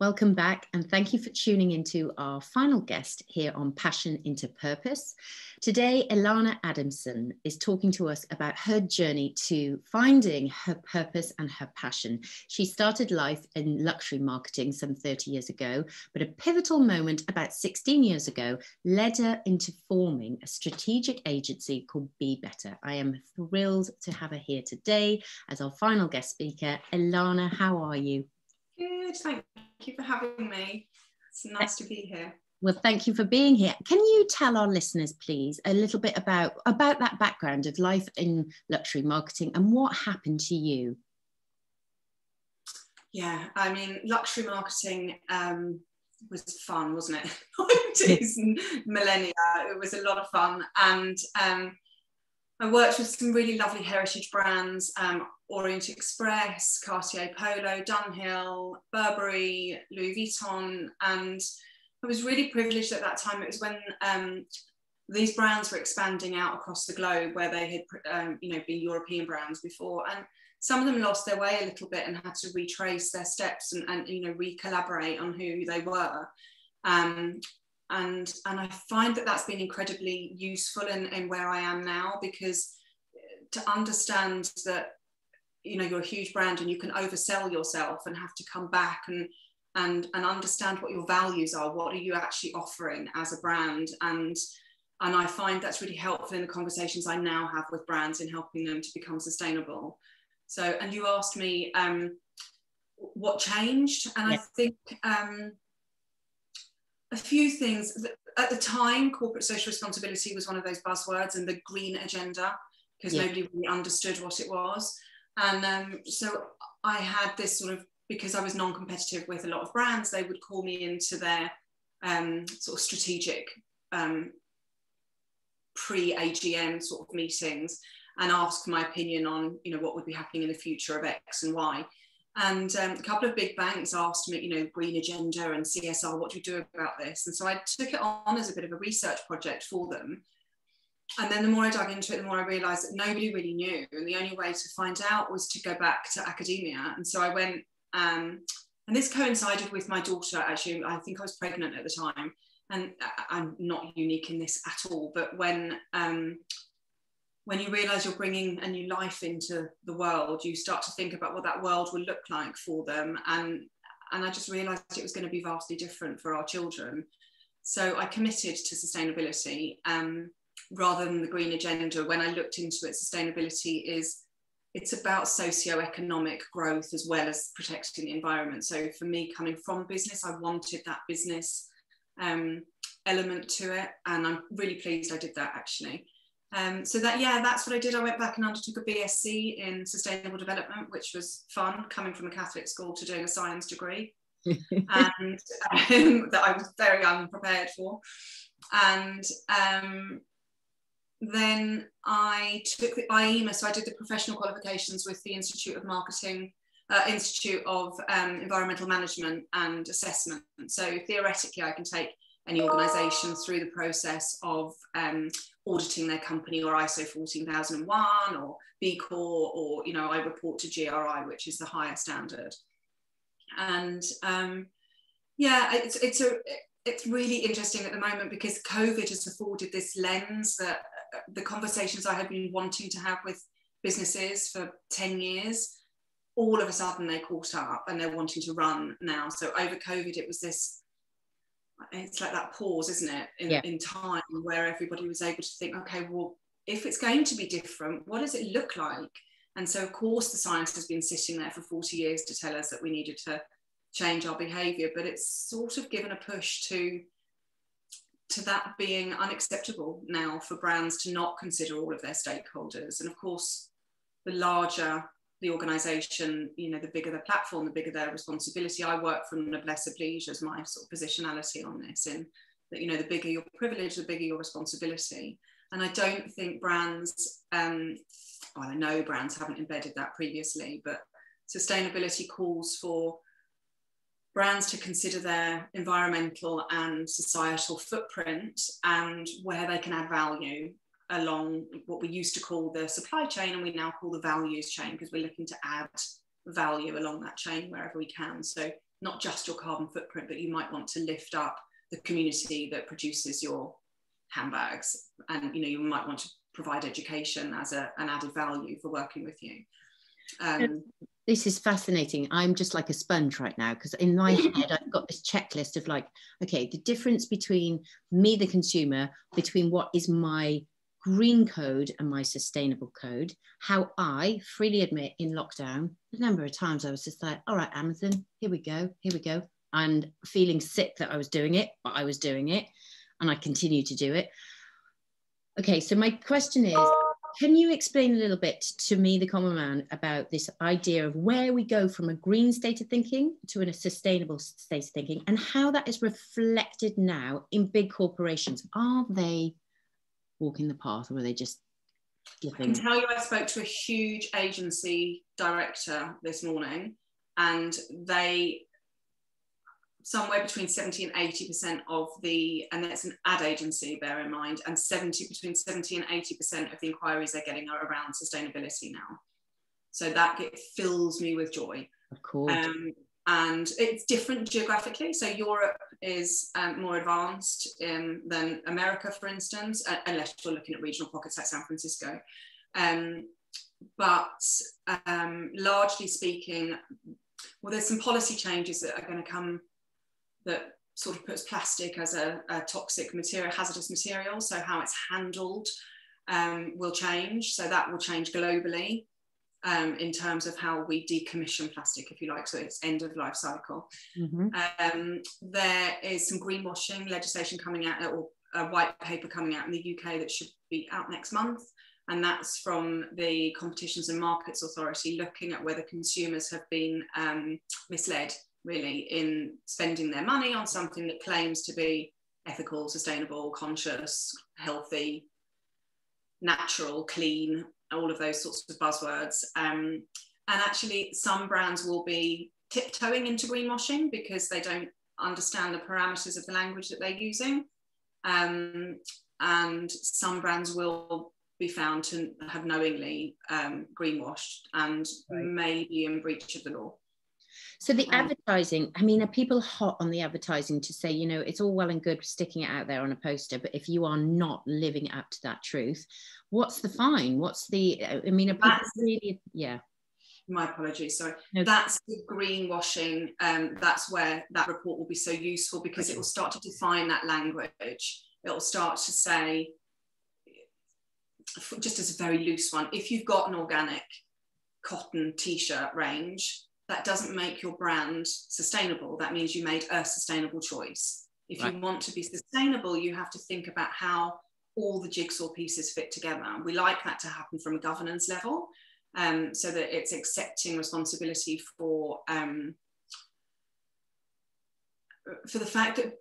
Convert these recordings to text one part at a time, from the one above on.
Welcome back, and thank you for tuning into our final guest here on Passion into Purpose. Today, Illana Adamson is talking to us about her journey to finding her purpose and her passion. She started life in luxury marketing some 30 years ago, but a pivotal moment about 16 years ago led her into forming a strategic agency called Be Better. I am thrilled to have her here today as our final guest speaker. Illana, how are you? Good, thank you for having me. It's nice to be here. Well, thank you for being here. Can you tell our listeners, please, a little bit about that background of life in luxury marketing and what happened to you? Yeah, I mean, luxury marketing was fun, wasn't it? 90s and millennia, it was a lot of fun. And I worked with some really lovely heritage brands, Orient Express, Cartier Polo, Dunhill, Burberry, Louis Vuitton, and I was really privileged at that time. It was when these brands were expanding out across the globe, where they had been European brands before, and some of them lost their way a little bit and had to retrace their steps and re-collaborate on who they were. And I find that that's been incredibly useful in where I am now, because to understand that you're a huge brand and you can oversell yourself and have to come back and understand what your values are, what are you actually offering as a brand, and I find that's really helpful in the conversations I now have with brands in helping them to become sustainable. So, and you asked me what changed, and yes. I think a few things. At the time, corporate social responsibility was one of those buzzwords, and the green agenda, because nobody really understood what it was. And so I had this sort of, because I was non-competitive with a lot of brands, they would call me into their sort of strategic pre-AGM sort of meetings and ask my opinion on, what would be happening in the future of X and Y. And a couple of big banks asked me, green agenda and CSR, what do we do about this? And so I took it on as a bit of a research project for them. And then the more I dug into it, the more I realised that nobody really knew. And the only way to find out was to go back to academia. And so I went, and this coincided with my daughter, actually. I think I was pregnant at the time. And I'm not unique in this at all. But when you realise you're bringing a new life into the world, you start to think about what that world will look like for them. And I just realised it was going to be vastly different for our children. So I committed to sustainability rather than the green agenda. When I looked into it, sustainability it's about socio-economic growth as well as protecting the environment. So for me, coming from business, I wanted that business element to it. And I'm really pleased I did that, actually. So that's what I did. I went back and undertook a BSc in sustainable development, which was fun, coming from a Catholic school to doing a science degree, and that I was very unprepared for. And then I took the IEMA, so I did the professional qualifications with the Institute of Environmental Management and Assessment. So theoretically, I can take any organisation through the process of auditing their company, or ISO 14001 or B Corp, or I report to GRI, which is the higher standard. And it's really interesting at the moment, because COVID has afforded this lens that the conversations I had been wanting to have with businesses for 10 years, all of a sudden they caught up and they're wanting to run now. So over COVID, it was this, it's like that pause, isn't it, in time, where everybody was able to think, okay, well, if it's going to be different, what does it look like? And so, of course, the science has been sitting there for 40 years to tell us that we needed to change our behaviour, but it's sort of given a push to that being unacceptable now for brands to not consider all of their stakeholders. And of course, the larger the organisation, the bigger the platform, the bigger their responsibility. I work from noblesse oblige as my sort of positionality on this, in that, the bigger your privilege, the bigger your responsibility. And I don't think brands, well, I know brands haven't embedded that previously, but sustainability calls for brands to consider their environmental and societal footprint and where they can add value along what we used to call the supply chain, and we now call the values chain, because we're looking to add value along that chain wherever we can. So not just your carbon footprint, but you might want to lift up the community that produces your handbags, and you might want to provide education as an added value for working with you. This is fascinating. I'm just like a sponge right now, because in my head I've got this checklist of like, okay, the difference between me, the consumer, between what is my green code and my sustainable code. How I freely admit in lockdown, a number of times I was just like, all right, Amazon, here we go, and feeling sick that I was doing it, but I was doing it, and I continue to do it. Okay, so my question is, can you explain a little bit to me, the common man, about this idea of where we go from a green state of thinking to a sustainable state of thinking, and how that is reflected now in big corporations? Are they walking the path, or are they just dipping? I can tell you, I spoke to a huge agency director this morning, and they, somewhere between 70 and 80% of the, and that's an ad agency, bear in mind, and between 70 and 80% of the inquiries they're getting are around sustainability now. So that fills me with joy. Of course. And it's different geographically. So Europe is more advanced than America, for instance, unless you're looking at regional pockets like San Francisco. But largely speaking, well, there's some policy changes that are going to come that sort of puts plastic as a toxic material, hazardous material. So how it's handled will change. So that will change globally in terms of how we decommission plastic, if you like. So it's end of life cycle. Mm-hmm. There is some greenwashing legislation coming out, or a white paper coming out in the UK that should be out next month. And that's from the Competitions and Markets Authority, looking at whether consumers have been misled, really, in spending their money on something that claims to be ethical, sustainable, conscious, healthy, natural, clean, all of those sorts of buzzwords. And actually, some brands will be tiptoeing into greenwashing because they don't understand the parameters of the language that they're using. And some brands will be found to have knowingly greenwashed and may be in breach of the law. So the advertising, I mean, are people hot on the advertising to say, it's all well and good sticking it out there on a poster, but if you are not living up to that truth, what's the fine? What's the, I mean, are people really, yeah. My apologies, sorry. No. That's the greenwashing. That's where that report will be so useful, because it will start to define that language. It will start to say, just as a very loose one, if you've got an organic cotton t-shirt range, that doesn't make your brand sustainable. That means you made a sustainable choice. If you want to be sustainable, you have to think about how all the jigsaw pieces fit together. We like that to happen from a governance level, so that it's accepting responsibility for the fact that,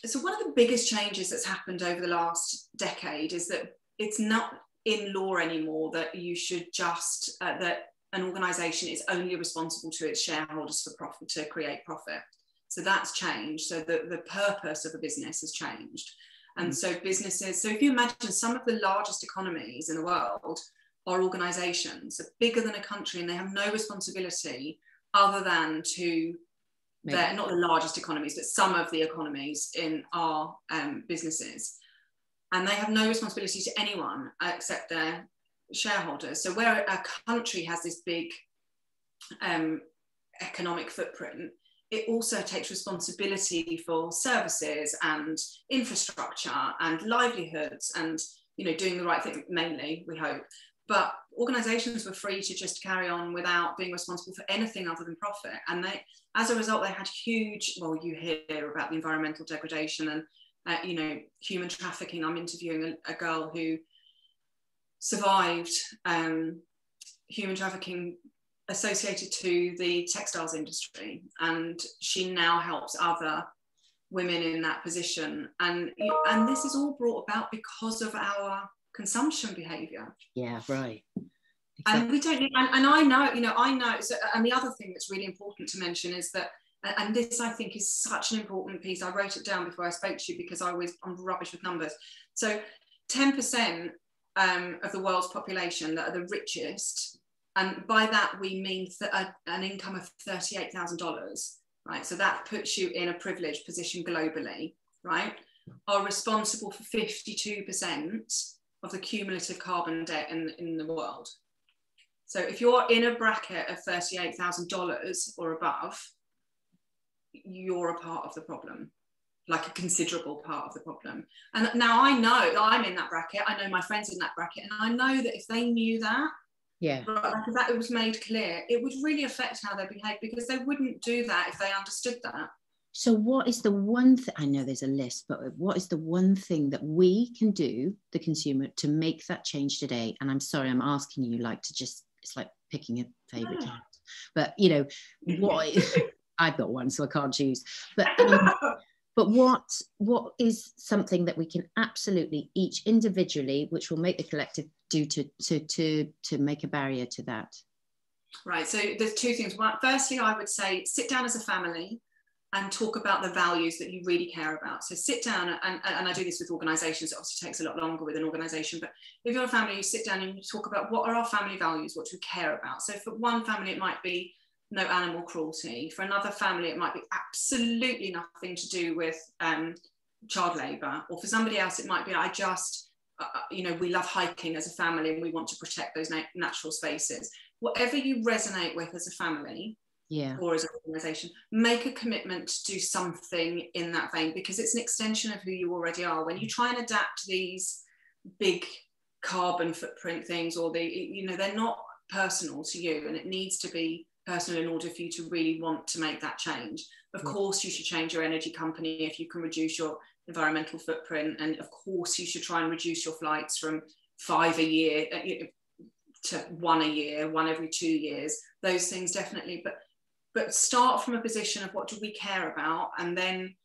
so one of the biggest changes that's happened over the last decade is that it's not in law anymore that you should just, that an organisation is only responsible to its shareholders for profit, to create profit. So that's changed. So the purpose of a business has changed. And so businesses, so if you imagine, some of the largest economies in the world are organisations, they're bigger than a country, and they have no responsibility other than to, they're not the largest economies, but some of the economies in our businesses. And they have no responsibility to anyone except their shareholders. So where a country has this big economic footprint, it also takes responsibility for services and infrastructure and livelihoods and, doing the right thing, mainly, we hope. But organisations were free to just carry on without being responsible for anything other than profit. And they, as a result, they had huge, well, you hear about the environmental degradation and human trafficking. I'm interviewing a girl who survived human trafficking associated to the textiles industry, and she now helps other women in that position. And this is all brought about because of our consumption behaviour. Yeah, right. Exactly. And we don't. And I know. So, and the other thing that's really important to mention is that, and this I think is such an important piece. I wrote it down before I spoke to you because I'm rubbish with numbers. So 10% of the world's population that are the richest, and by that we mean that an income of $38,000, right? So that puts you in a privileged position globally, right? Are responsible for 52% of the cumulative carbon debt in the world. So if you're in a bracket of $38,000 or above, you're a part of the problem, like a considerable part of the problem. And now I know I'm in that bracket. I know my friends in that bracket, and I know that if they knew that, yeah, like if that was made clear, it would really affect how they behave, because they wouldn't do that if they understood that. So what is the one thing, I know there's a list, but what is the one thing that we can do, the consumer, to make that change today? And I'm sorry, I'm asking you like to just, it's like picking a favorite child. But you know, what I've got one, so I can't choose. But what is something that we can absolutely each individually, which will make the collective, do to make a barrier to that? Right. So there's two things. One, firstly, I would say sit down as a family and talk about the values that you really care about. So sit down, and I do this with organisations. It obviously takes a lot longer with an organisation, but if you're a family, you sit down and you talk about what are our family values, what do we care about. So for one family, it might be no animal cruelty. For another family, it might be absolutely nothing to do with child labour. Or for somebody else, it might be, I just, we love hiking as a family and we want to protect those natural spaces. Whatever you resonate with as a family, or as an organisation, make a commitment to do something in that vein, because it's an extension of who you already are. When you try and adapt these big carbon footprint things, or they're not personal to you, and it needs to be personal in order for you to really want to make that change. Of course, you should change your energy company if you can reduce your environmental footprint, and of course, you should try and reduce your flights from 5 a year to 1 a year, 1 every 2 years. Those things definitely, but start from a position of what do we care about, and then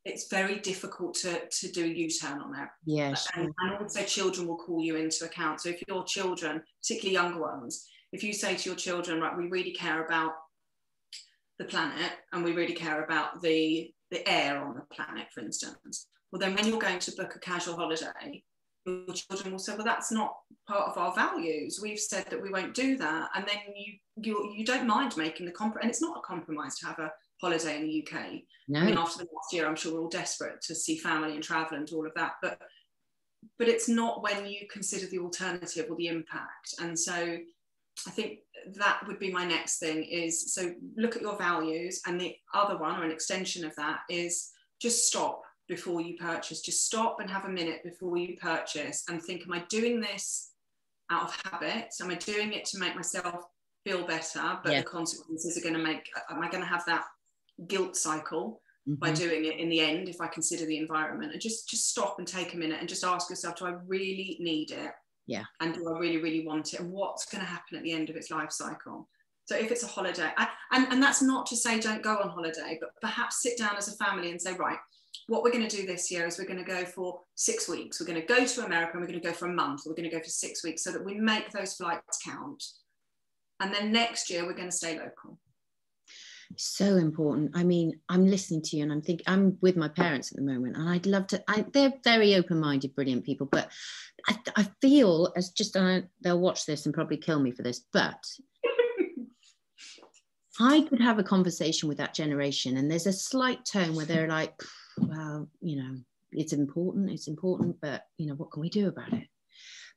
it's very difficult to do a U-turn on it. Yes. And also children will call you into account. So if your children, particularly younger ones, if you say to your children, right, we really care about the planet and we really care about the air on the planet, for instance, well, then when you're going to book a casual holiday, your children will say, well, that's not part of our values. We've said that we won't do that. And then you don't mind making the compromise. And it's not a compromise to have a holiday in the UK. No. I mean, after the last year, I'm sure we're all desperate to see family and travel and all of that. But it's not when you consider the alternative or the impact. And so I think that would be my next thing is, so look at your values. And the other one, or an extension of that, is just stop before you purchase. Just stop and have a minute before you purchase and think, am I doing this out of habit? Am I doing it to make myself feel better? But the consequences are going to am I going to have that guilt cycle by doing it in the end if I consider the environment? And just stop and take a minute and just ask yourself, do I really need it? Yeah. And do I really, really want it? And what's going to happen at the end of its life cycle? So if it's a holiday, and that's not to say don't go on holiday, but perhaps sit down as a family and say, right, what we're going to do this year is we're going to go for 6 weeks. We're going to go to America and we're going to go for a month, or we're going to go for 6 weeks, so that we make those flights count. And then next year we're going to stay local. So important. I mean, I'm listening to you and I'm thinking, I'm with my parents at the moment, and I'd love to, they're very open-minded, brilliant people, but I feel as just, they'll watch this and probably kill me for this, but I could have a conversation with that generation, and there's a slight tone where they're like, well, it's important, but what can we do about it?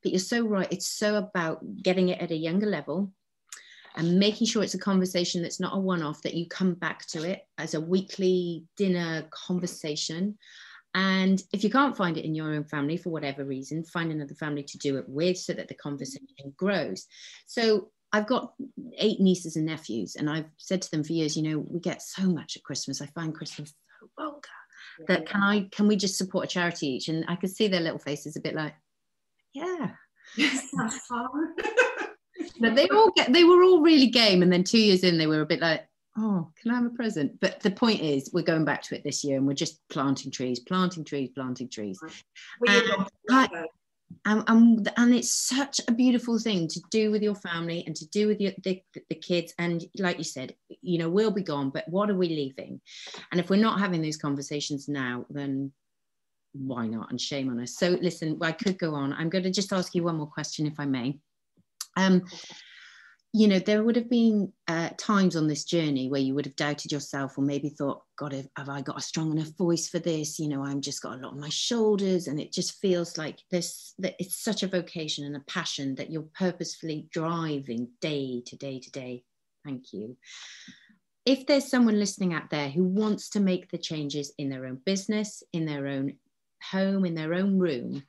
But you're so right. It's so about getting it at a younger level and making sure it's a conversation that's not a one-off, that you come back to it as a weekly dinner conversation. And if you can't find it in your own family for whatever reason, find another family to do it with so that the conversation grows. So I've got 8 nieces and nephews, and I've said to them for years, we get so much at Christmas. I find Christmas so vulgar that can we just support a charity each? And I could see their little faces a bit like, yeah. That's fun. But they were all really game, and then 2 years in they were a bit like, oh, can I have a present? But the point is, we're going back to it this year, and we're just planting trees. And it's such a beautiful thing to do with your family and to do with the kids. And like you said, we'll be gone, but what are we leaving? And if we're not having those conversations now, then why not? And shame on us. So listen, I could go on. I'm going to just ask you one more question, if I may. you know, there would have been times on this journey where you would have doubted yourself, or maybe thought, God, have I got a strong enough voice for this? You know, I'm just got a lot on my shoulders, and it just feels like that it's such a vocation and a passion that you're purposefully driving day to day to day. Thank you. If there's someone listening out there who wants to make the changes in their own business, in their own home, in their own room,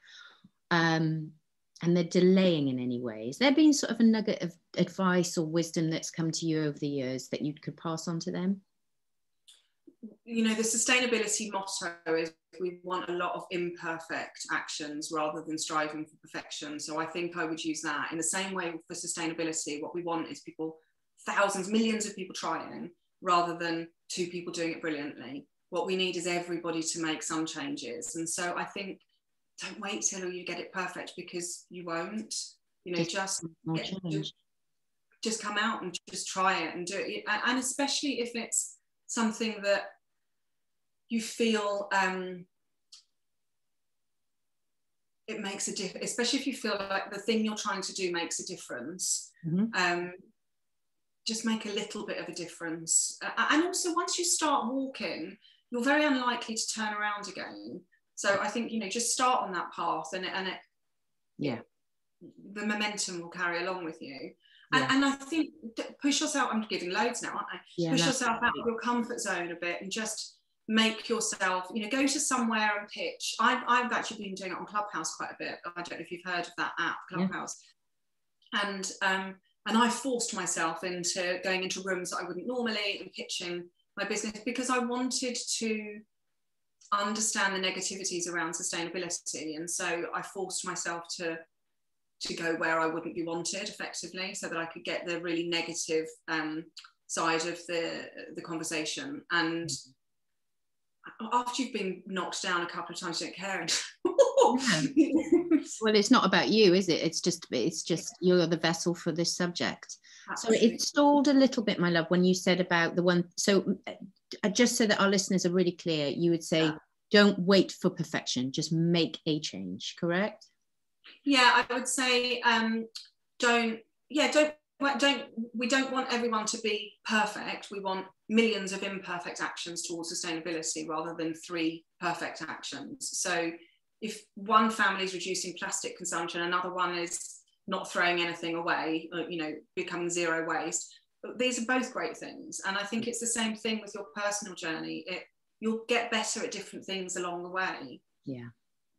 and they're delaying in any way, has there been sort of a nugget of advice or wisdom that's come to you over the years that you could pass on to them? You know, the sustainability motto is we want a lot of imperfect actions rather than striving for perfection. So I think I would use that in the same way for sustainability. What we want is people, thousands, millions of people trying, rather than 2 people doing it brilliantly. What we need is everybody to make some changes. And so I think, don't wait till you get it perfect, because you won't. You know, just come out and just try it and do it. And especially if it's something that you feel it makes a difference, especially if you feel like the thing you're trying to do makes a difference. Just make a little bit of a difference. And also, once you start walking, you're very unlikely to turn around again. So I think, you know, just start on that path, and the momentum will carry along with you. And I think push yourself, I'm giving loads now, aren't I? Push yourself out of your comfort zone a bit, and just make yourself, you know, go to somewhere and pitch. I've actually been doing it on Clubhouse quite a bit. I don't know if you've heard of that app, Clubhouse. And I forced myself into going into rooms that I wouldn't normally and pitching my business, because I wanted to understand the negativities around sustainability. And so I forced myself to go where I wouldn't be wanted, effectively, so that I could get the really negative side of the conversation. And after you've been knocked down a couple of times, you don't care. Well, it's not about you, is it? It's just you're the vessel for this subject. Absolutely. So it stalled a little bit, my love, when you said about the one. So just so that our listeners are really clear, you would say, don't wait for perfection, just make a change, correct? Yeah, I would say we don't want everyone to be perfect. We want millions of imperfect actions towards sustainability rather than 3 perfect actions. So if one family is reducing plastic consumption, another one is not throwing anything away, you know, becoming zero waste, these are both great things. And I think it's the same thing with your personal journey. You'll get better at different things along the way. Yeah,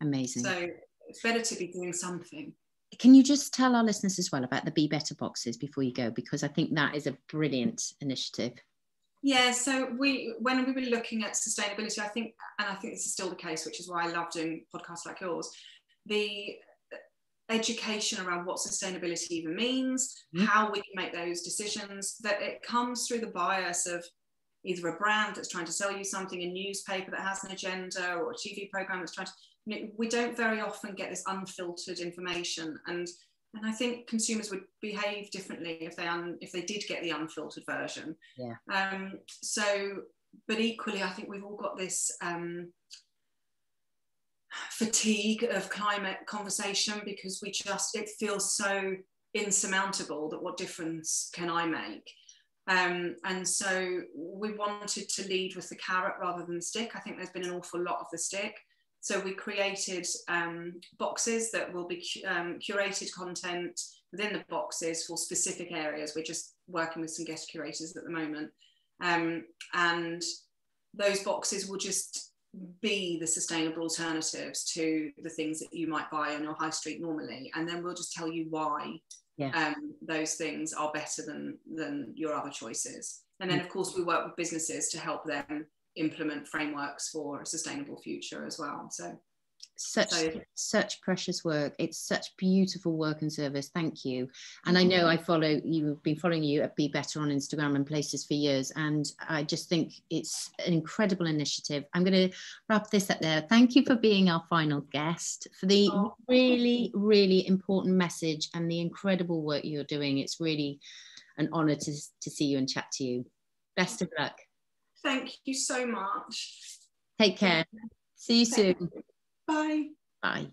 amazing. So it's better to be doing something. Can you just tell our listeners as well about the Be Better boxes before you go? Because I think that is a brilliant initiative. Yeah, so when we were looking at sustainability, I think this is still the case, which is why I love doing podcasts like yours, the education around what sustainability even means, how we can make those decisions, that it comes through the bias of either a brand that's trying to sell you something, a newspaper that has an agenda, or a TV program that's trying to, you know, we don't very often get this unfiltered information, and I think consumers would behave differently if they did get the unfiltered version. Yeah. But equally, I think we've all got this fatigue of climate conversation, because it feels so insurmountable that what difference can I make? And so we wanted to lead with the carrot rather than the stick. I think there's been an awful lot of the stick. So we created boxes that will be curated content within the boxes for specific areas. We're just working with some guest curators at the moment. And those boxes will just be the sustainable alternatives to the things that you might buy on your high street normally. And then we'll just tell you why those things are better than your other choices. And then, of course, we work with businesses to help them implement frameworks for a sustainable future as well. So such precious work. It's such beautiful work and service. Thank you. And I know I've been following you at Be Better on Instagram and places for years, and I just think it's an incredible initiative. I'm going to wrap this up there. Thank you for being our final guest, for the really, really important message and the incredible work you're doing. It's really an honor to see you and chat to you. Best of luck. Thank you so much. Take care. See you soon. Bye. Bye.